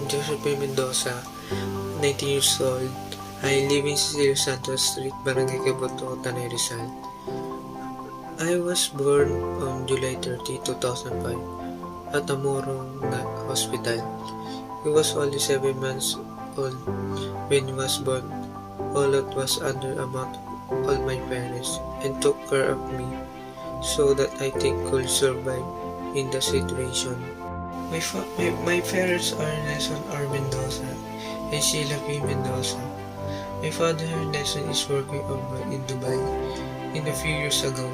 Joseph P. Mendoza, 19 years old. I live in Cecilio Santos Street, Barangay Caboto, Tanay Rizal. I was born on July 30, 2005 at Amorong Hospital. He was only 7 months old when he was born. All that was under amount all my parents and took care of me so that I think could survive in the situation. My parents are Nelson R. Mendoza and Sheila P. Mendoza. My father Nelson is working abroad in Dubai a few years ago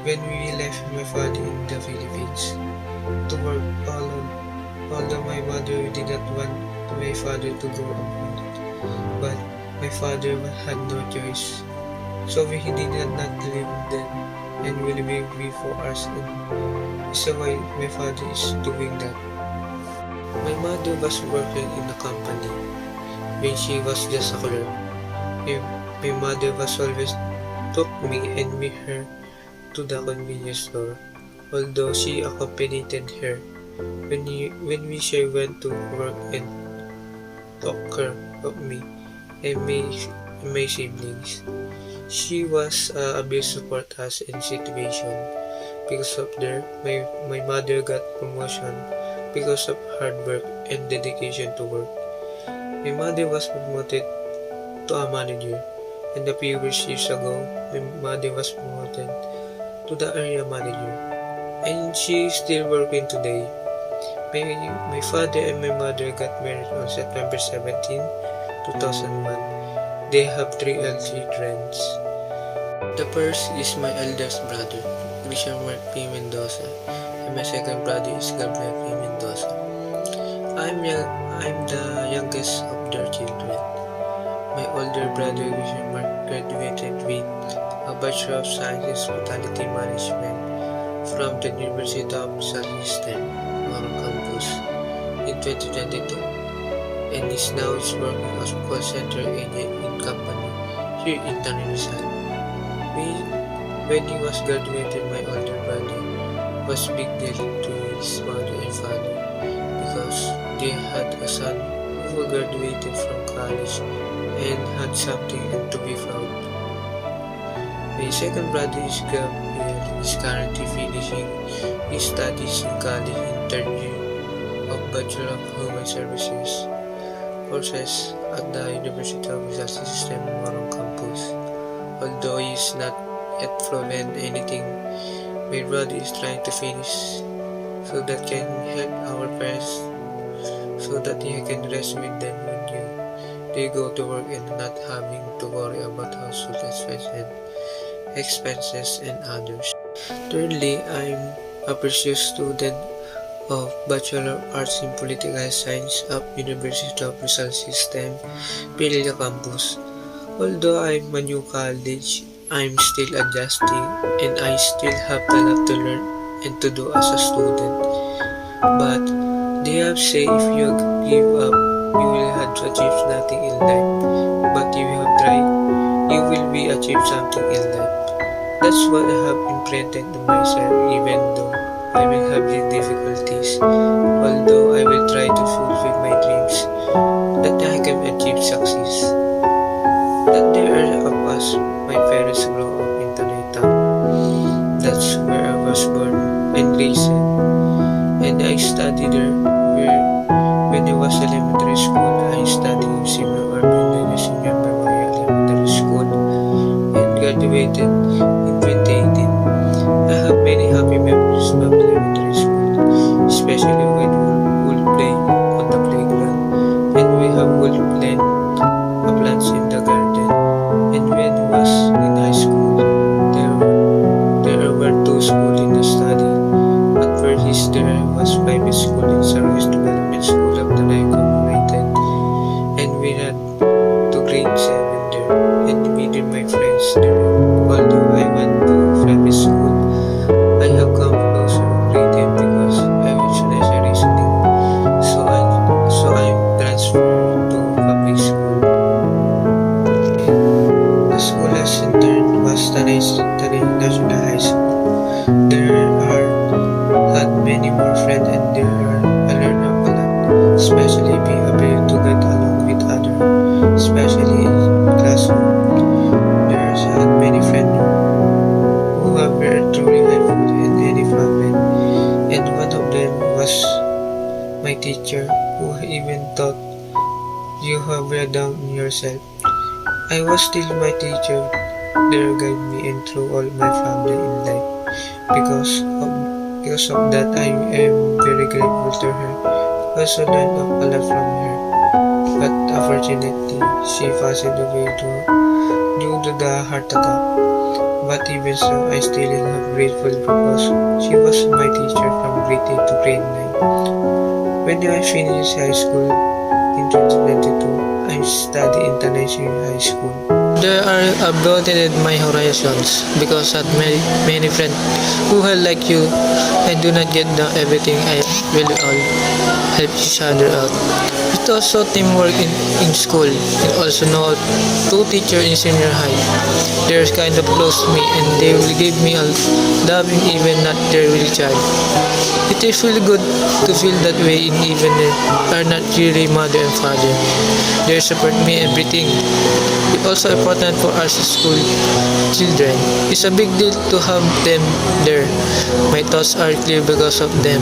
when we left my father in the Philippines to work alone. Although my mother did not want my father to go abroad, but my father had no choice, so he did not leave them and will be free for us, and is why my father is doing that. My mother was working in a company when she was just a clerk. My mother was always took me and me her to the convenience store, although she accompanied her when she went to work and took care of me and my siblings. She was able to support us in situation. Because of there, my mother got promotion because of hard work and dedication to work. My mother was promoted to a manager, and a few years ago, my mother was promoted to the area manager, and she is still working today. My father and my mother got married on September 17, 2001. They have 3 children. The first is my eldest brother, Christian Mark P. Mendoza, and my second brother is Gabriel P. Mendoza. I'm the youngest of their children. My older brother, Christian Mark, graduated with a Bachelor of Science in Hospitality Management from the University of Rizal System, Morong Campus, in 2022, and is now working as a call center agent in company here in Tanay Rizal. When he was graduated, my older brother was big deal to his mother and father because they had a son who graduated from college and had something to be proud. My second brother is Gabriel, is currently finishing his studies in college in 3rd year of Bachelor of Human Services courses at the University of Rizal System, Morong Campus. Although he is not yet fluent anything, my brother is trying to finish so that can help our parents so that he can rest with them when they go to work and not having to worry about household expenses and others. Thirdly, I'm a pursued student of Bachelor of Arts in Political Science of University of Rizal System, Pililla Campus. Although I'm a new college, I'm still adjusting and I still have a lot to learn and to do as a student. But they have said if you give up, you will have to achieve nothing in life. But if you have tried, you will be achieve something in life. That's what I have imprinted to myself even though I will have these difficulties. Although I will try to fulfill my dreams, that I can achieve success. That there are of us, my parents grew up in Tanay Town. That's where I was born and raised, and I studied there. When I was elementary school, I studied in Senior Urban Senior Memorial Elementary School and graduated in 2018. I have many happy memories of elementary school, especially when we would play on the playground and we have would plant plants in the garden. And when I was in high school, there were 2 schools in the study. At first, there was private school in Sarois Development School of Tanay United, and we had to grade 7 there, and meeting my friends there. Although I went to private school, I have come closer with them because I was necessary reasoning. So I'm transferred to public school. The school has in turn was Tanay National High School. There are had many more friends and I learned a lot. especially being able to get along with others, especially in classroom. There's had many friends who have been truly helpful in any problem, and one of them was my teacher, who even thought you have read down yourself. I was still my teacher. There guide me and through all my family in life. Because of that, I am very grateful to her. Also learned a lot from her. But unfortunately, she passed away due to the heart attack. But even so, I still am grateful because she was my teacher from grade 8 to grade 9. When I finished high school in 2022, I studied international high school. There are broadened my horizons because I had many friends who are like you and do not get done everything. I will all help each other out. It also teamwork in school. And also know two teachers in senior high. They're kind of close to me and they will give me a loving even not their real child. It is really good to feel that way in even they are not really mother and father. They support me everything. It's also important for us school children. It's a big deal to have them there. My thoughts are clear because of them.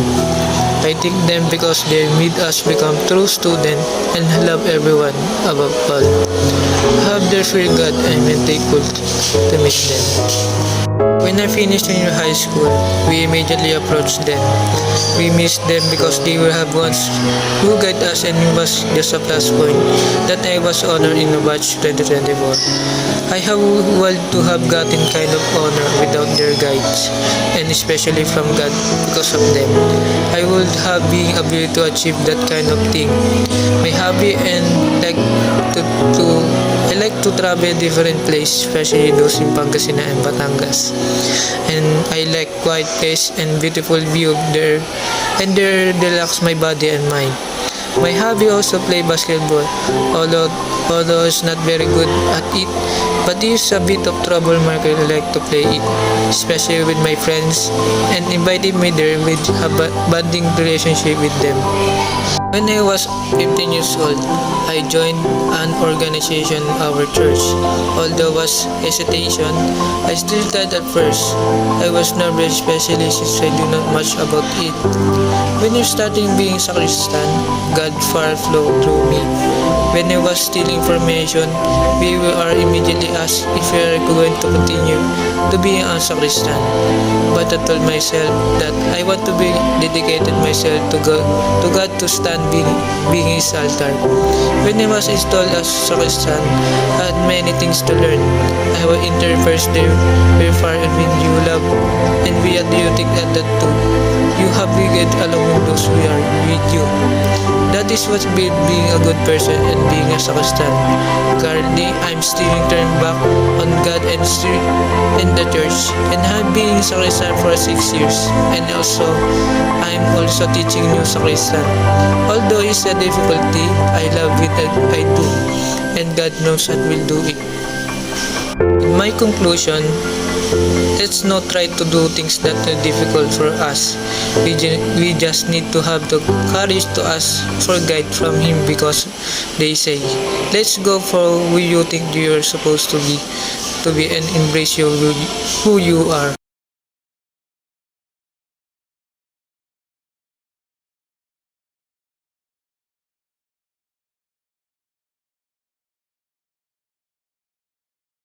I think them because they made us become true students and love everyone above all. Have their fear God and be thankful to meet them. When I finished junior high school, we immediately approached them. We missed them because they were have ones who guide us and it was just a plus point that I was honored in the batch 2024. I have wanted to have gotten kind of honor without their guides and especially from God because of them. I would have been able to achieve that kind of thing. My hobby and I like to travel different places, especially those in Pangasinan and Batangas. And I like quiet place and beautiful view there and they relax my body and mind. My hobby also play basketball, although it's not very good at it, but it's a bit of trouble market. I like to play it, especially with my friends, and invited me there with a bonding relationship with them. When I was 15 years old, I joined an organization in our church. Although was hesitation, I still tried at first. I was nervous, especially since I do not much about it. When you're starting being sacristan, God far flow through me. When I was stealing information, we are immediately asked if we are going to continue to be a sacristan. But I told myself that I want to be dedicated myself to God to stand being His altar. When I was installed as sacristan, I had many things to learn. I will enter first there, very far and when you love and we are duty at that too. You have to get along with those who are with you. That is what being a good person and being a sacristan. Currently, I'm still turning back on God and the church and have been sacristan for 6 years. And also, I'm also teaching new sacristan. Although it's a difficulty, I love it and I do. And God knows I will do it. In my conclusion, let's not try to do things that are difficult for us. We just need to have the courage to ask for guide from Him because they say, let's go for who you think you are supposed to be and embrace who you are.